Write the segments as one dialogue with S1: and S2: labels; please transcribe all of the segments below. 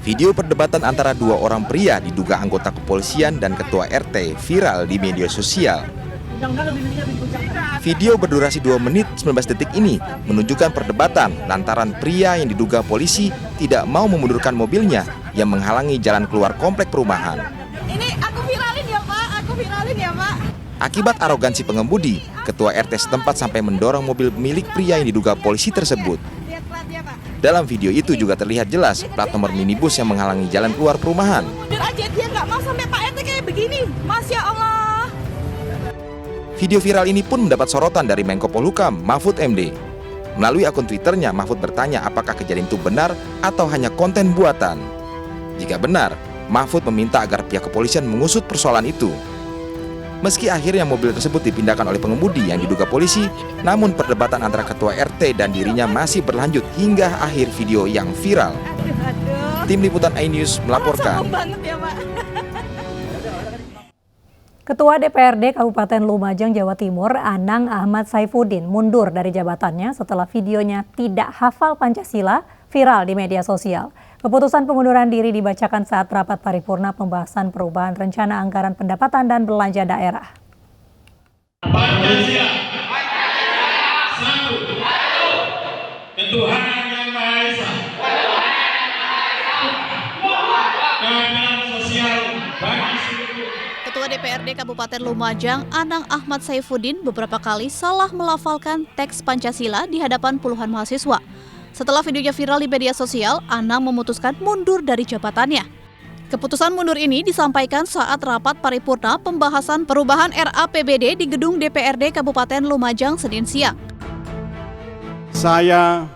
S1: Video perdebatan antara dua orang pria diduga anggota kepolisian dan ketua RT viral di media sosial. Video berdurasi 2 menit 19 detik ini menunjukkan perdebatan lantaran pria yang diduga polisi tidak mau memundurkan mobilnya yang menghalangi jalan keluar komplek perumahan.
S2: Ini aku viralin ya Pak,
S1: Akibat arogansi pengemudi, ketua RT setempat sampai mendorong mobil milik pria yang diduga polisi tersebut.
S2: Lihat platnya Pak.
S1: Dalam video itu juga terlihat jelas plat nomor minibus yang menghalangi jalan keluar perumahan.
S2: Mundur aja, dia nggak mau sampai Pak RT kayak begini. Masya Allah.
S1: Video viral ini pun mendapat sorotan dari Menko Polhukam, Mahfud MD. Melalui akun Twitternya, Mahfud bertanya apakah kejadian itu benar atau hanya konten buatan. Jika benar, Mahfud meminta agar pihak kepolisian mengusut persoalan itu. Meski akhirnya mobil tersebut dipindahkan oleh pengemudi yang diduga polisi, namun perdebatan antara ketua RT dan dirinya masih berlanjut hingga akhir video yang viral.
S2: Aduh.
S1: Tim Liputan iNews melaporkan.
S2: Sombong banget ya Pak.
S3: Ketua DPRD Kabupaten Lumajang, Jawa Timur, Anang Ahmad Saifuddin mundur dari jabatannya setelah videonya tidak hafal Pancasila viral di media sosial. Keputusan pengunduran diri dibacakan saat rapat paripurna pembahasan perubahan rencana anggaran pendapatan dan belanja daerah.
S4: Pancasila, satu, Ketuhanan yang Maha Esa, keadilan sosial bagi seluruh.
S5: Ketua DPRD Kabupaten Lumajang, Anang Ahmad Saifuddin beberapa kali salah melafalkan teks Pancasila di hadapan puluhan mahasiswa. Setelah videonya viral di media sosial, Anang memutuskan mundur dari jabatannya. Keputusan mundur ini disampaikan saat rapat paripurna pembahasan perubahan RAPBD di gedung DPRD Kabupaten Lumajang Senin siang.
S6: Saya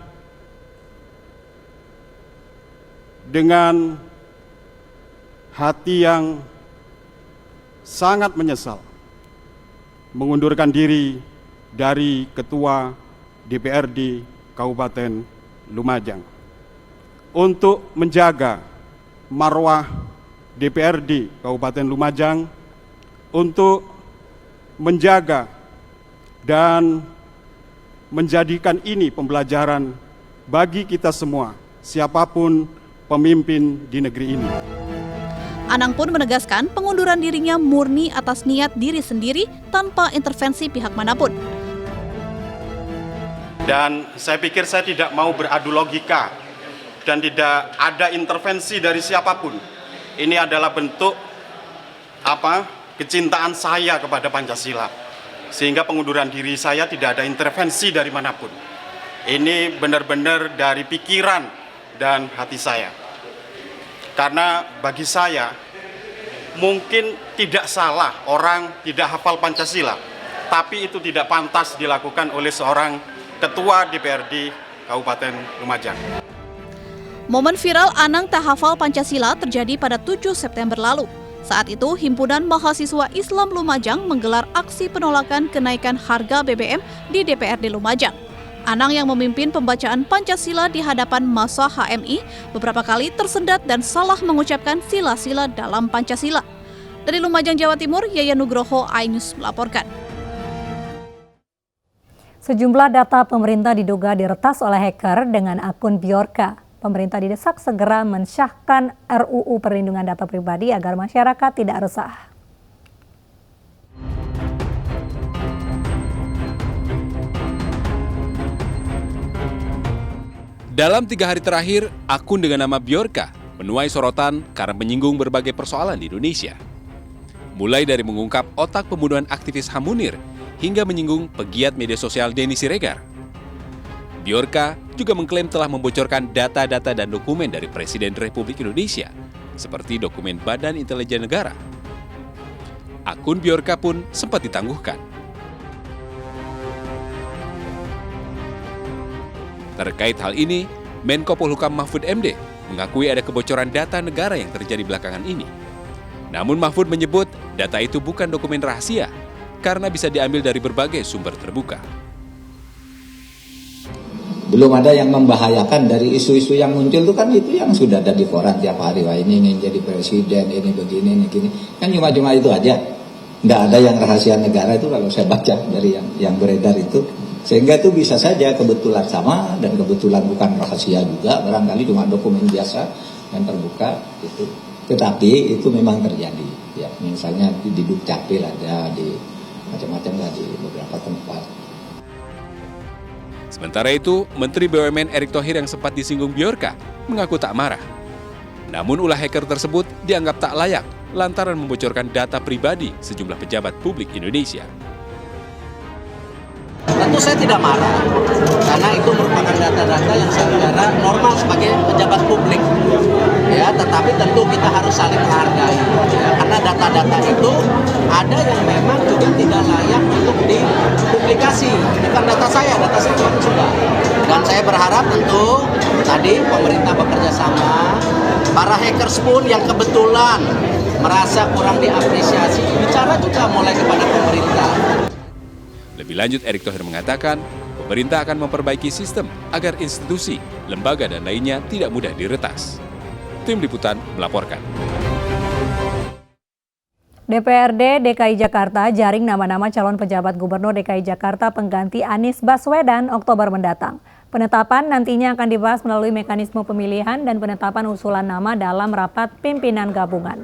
S6: dengan hati yang sangat menyesal mengundurkan diri dari Ketua DPRD Kabupaten Lumajang untuk menjaga marwah DPRD Kabupaten Lumajang, untuk menjaga dan menjadikan ini pembelajaran bagi kita semua, siapapun pemimpin di negeri ini.
S5: Anang pun menegaskan pengunduran dirinya murni atas niat diri sendiri tanpa intervensi pihak manapun.
S6: Dan saya pikir saya tidak mau beradu logika dan tidak ada intervensi dari siapapun. Ini adalah bentuk kecintaan saya kepada Pancasila. Sehingga pengunduran diri saya tidak ada intervensi dari manapun. Ini benar-benar dari pikiran dan hati saya. Karena bagi saya mungkin tidak salah orang tidak hafal Pancasila, tapi itu tidak pantas dilakukan oleh seorang Ketua DPRD Kabupaten Lumajang.
S5: Momen viral Anang tak hafal Pancasila terjadi pada 7 September lalu. Saat itu, Himpunan Mahasiswa Islam Lumajang menggelar aksi penolakan kenaikan harga BBM di DPRD Lumajang. Anang yang memimpin pembacaan Pancasila di hadapan massa HMI beberapa kali tersendat dan salah mengucapkan sila-sila dalam Pancasila. Dari Lumajang, Jawa Timur, Yayan Nugroho, iNews melaporkan.
S3: Sejumlah data pemerintah diduga diretas oleh hacker dengan akun Bjorka. Pemerintah didesak segera mensahkan RUU Perlindungan Data Pribadi agar masyarakat tidak resah.
S7: Dalam 3 hari terakhir, akun dengan nama Bjorka menuai sorotan karena menyinggung berbagai persoalan di Indonesia. Mulai dari mengungkap otak pembunuhan aktivis HAM Munir hingga menyinggung pegiat media sosial Denny Siregar. Bjorka juga mengklaim telah membocorkan data-data dan dokumen dari Presiden Republik Indonesia, seperti dokumen Badan Intelijen Negara. Akun Bjorka pun sempat ditangguhkan. Terkait hal ini, Menko Polhukam Mahfud MD mengakui ada kebocoran data negara yang terjadi belakangan ini. Namun Mahfud menyebut data itu bukan dokumen rahasia, karena bisa diambil dari berbagai sumber terbuka.
S8: Belum ada yang membahayakan dari isu-isu yang muncul itu kan, itu yang sudah ada di koran tiap hari. Wah, ini ingin jadi presiden, ini begini, ini gini. Kan cuma itu aja. Nggak ada yang rahasia negara itu kalau saya baca dari yang beredar itu. Sehingga itu bisa saja kebetulan sama dan kebetulan bukan rahasia juga, barangkali cuma dokumen biasa yang terbuka gitu. Tetapi itu memang terjadi, ya misalnya di Dukcapil ada, di macam-macam lah di beberapa tempat.
S7: Sementara itu, Menteri BUMN Erick Thohir yang sempat disinggung Bjorka mengaku tak marah. Namun ulah hacker tersebut dianggap tak layak lantaran membocorkan data pribadi sejumlah pejabat publik Indonesia.
S9: Tentu saya tidak marah, karena itu merupakan data-data yang saya kira normal sebagai pejabat publik. Ya, tetapi tentu kita harus saling menghargai. Ya, karena data-data itu ada yang memang juga tidak layak untuk dipublikasi. Bukan data saya sudah. Dan saya berharap tentu tadi pemerintah bekerja sama, para hackers pun yang kebetulan merasa kurang diapresiasi, bicara juga mulai kepada pemerintah.
S7: Lebih lanjut, Erick Thohir mengatakan, pemerintah akan memperbaiki sistem agar institusi, lembaga, dan lainnya tidak mudah diretas. Tim Liputan melaporkan.
S3: DPRD DKI Jakarta jaring nama-nama calon pejabat Gubernur DKI Jakarta pengganti Anies Baswedan Oktober mendatang. Penetapan nantinya akan dibahas melalui mekanisme pemilihan dan penetapan usulan nama dalam rapat pimpinan gabungan.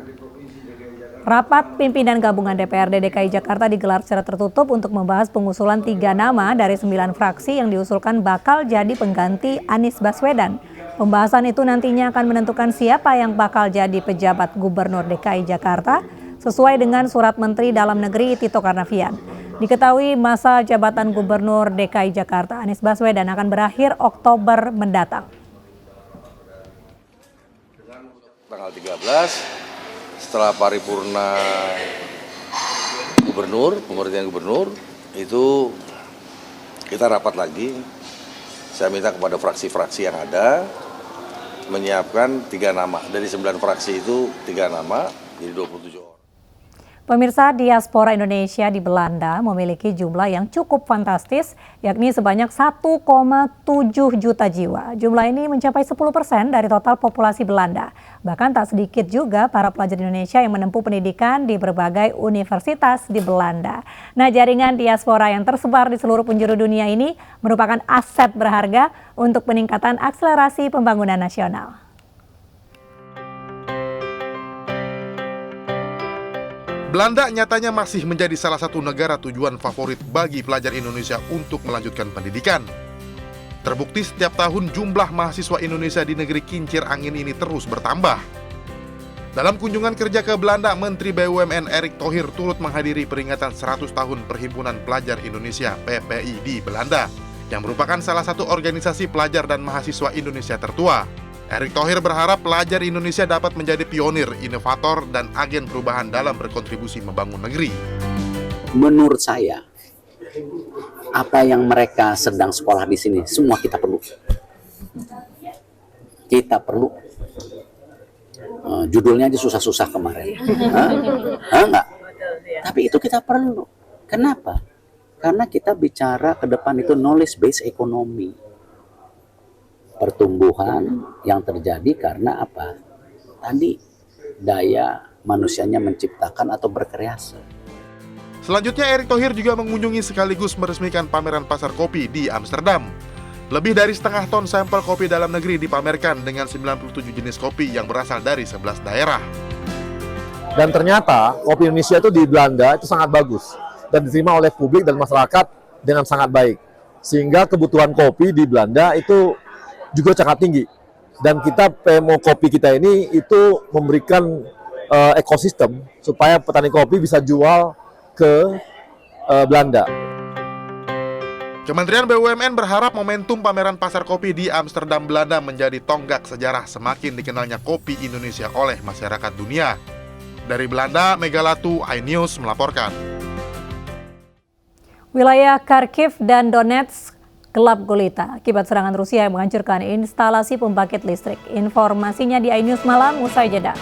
S3: Rapat pimpinan gabungan DPRD DKI Jakarta digelar secara tertutup untuk membahas pengusulan 3 nama dari 9 fraksi yang diusulkan bakal jadi pengganti Anies Baswedan. Pembahasan itu nantinya akan menentukan siapa yang bakal jadi pejabat Gubernur DKI Jakarta sesuai dengan surat Menteri Dalam Negeri Tito Karnavian. Diketahui masa jabatan Gubernur DKI Jakarta Anies Baswedan akan berakhir Oktober mendatang.
S10: Tanggal 13 setelah paripurna gubernur, pemberhentian gubernur, itu kita rapat lagi. Saya minta kepada fraksi-fraksi yang ada menyiapkan 3 nama. Dari 9 fraksi itu 3 nama, jadi 27 orang.
S3: Pemirsa, diaspora Indonesia di Belanda memiliki jumlah yang cukup fantastis, yakni sebanyak 1,7 juta jiwa. Jumlah ini mencapai 10% dari total populasi Belanda. Bahkan tak sedikit juga para pelajar Indonesia yang menempuh pendidikan di berbagai universitas di Belanda. Nah, jaringan diaspora yang tersebar di seluruh penjuru dunia ini merupakan aset berharga untuk peningkatan akselerasi pembangunan nasional.
S11: Belanda nyatanya masih menjadi salah satu negara tujuan favorit bagi pelajar Indonesia untuk melanjutkan pendidikan. Terbukti setiap tahun jumlah mahasiswa Indonesia di negeri kincir angin ini terus bertambah. Dalam kunjungan kerja ke Belanda, Menteri BUMN Erick Thohir turut menghadiri peringatan 100 tahun Perhimpunan Pelajar Indonesia PPI di Belanda, yang merupakan salah satu organisasi pelajar dan mahasiswa Indonesia tertua. Erick Thohir berharap pelajar Indonesia dapat menjadi pionir, inovator, dan agen perubahan dalam berkontribusi membangun negeri.
S9: Menurut saya, apa yang mereka sedang sekolah di sini, semua kita perlu. Kita perlu. Judulnya aja susah-susah kemarin. Enggak. Tapi itu kita perlu. Kenapa? Karena kita bicara ke depan itu knowledge-based economy. Pertumbuhan yang terjadi karena apa? Tadi daya manusianya menciptakan atau berkreasi.
S11: Selanjutnya, Erick Thohir juga mengunjungi sekaligus meresmikan pameran pasar kopi di Amsterdam. Lebih dari setengah ton sampel kopi dalam negeri dipamerkan dengan 97 jenis kopi yang berasal dari 11 daerah.
S12: Dan ternyata kopi Indonesia itu di Belanda itu sangat bagus dan diterima oleh publik dan masyarakat dengan sangat baik. Sehingga kebutuhan kopi di Belanda itu juga sangat tinggi, dan kita PMO kopi kita ini itu memberikan ekosistem supaya petani kopi bisa jual ke Belanda.
S11: Kementerian BUMN berharap momentum pameran pasar kopi di Amsterdam, Belanda menjadi tonggak sejarah semakin dikenalnya kopi Indonesia oleh masyarakat dunia. Dari Belanda, Megalatu, iNews melaporkan.
S3: Wilayah Kharkiv dan Donetsk gelap gulita akibat serangan Rusia yang menghancurkan instalasi pembangkit listrik. Informasinya di iNews Malam usai jeda.